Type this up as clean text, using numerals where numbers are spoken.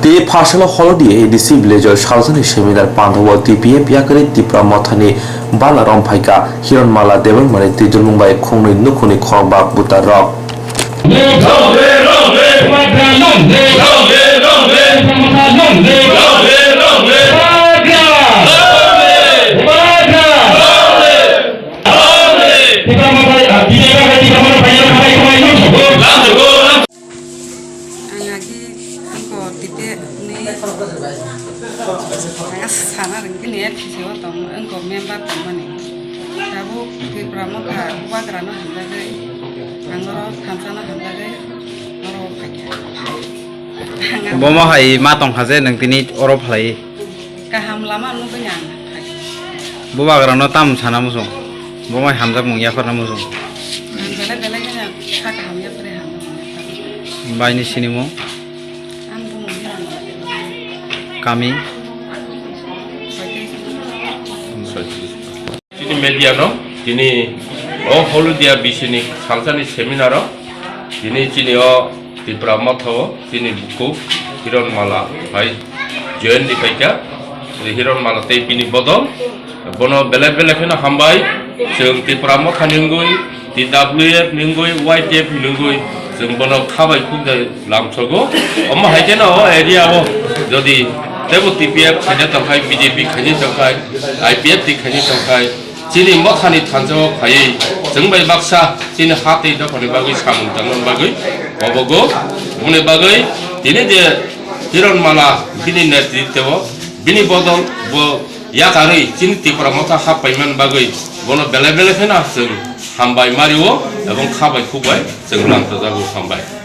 তে ফার্সেল হলদি এডিসি ভিলেজর সালজানি সেমিনার পান্ধব টিপিএ পিয়াকারি ত্রিপুরা মথানি বালা রমফাইকা হিরণমালা দেবলমানি তিজুল মুম্বাই খুংনি নুখুনি খরবাক বুতা রক sana ringkini ya kisiwa tong engko member tamani kabu kipramo ka kubagrano handage angoro hamsana handage oro pakya boma hai matong haje nang tini oro phlai kaham lama nu benya bubagrano tam sana musung boma hamjak mungya khorna musung bele bele nya khak hamya pre ham baini sinimo kami Ini media no, ini holudia bisini salsani seminar ini cini di Brahmatho, cini buku Hironmala, hai join di kaika, di Hironmala teh pini bodol, bono bela kena hambai, seng di Brahmatha ninggui, di WF ninggui, YTF ninggui, seng bono kabai kuda lamsogo, amma hai jena area jadi Tebu TPF khanya tongkai BJP khanya tongkai IPF ti khanya tongkai chini mokhani thanjo khai jengbai baksa chini hati da khone bagai samung tangon bagai obogo mune bagai dine je Hironmala bini netritwo bini bodol bo yakari chini Tripura motha hapaiman bagai bono bele phena seng hambai mariwo ebong khabai khubai seng lamto jago sambai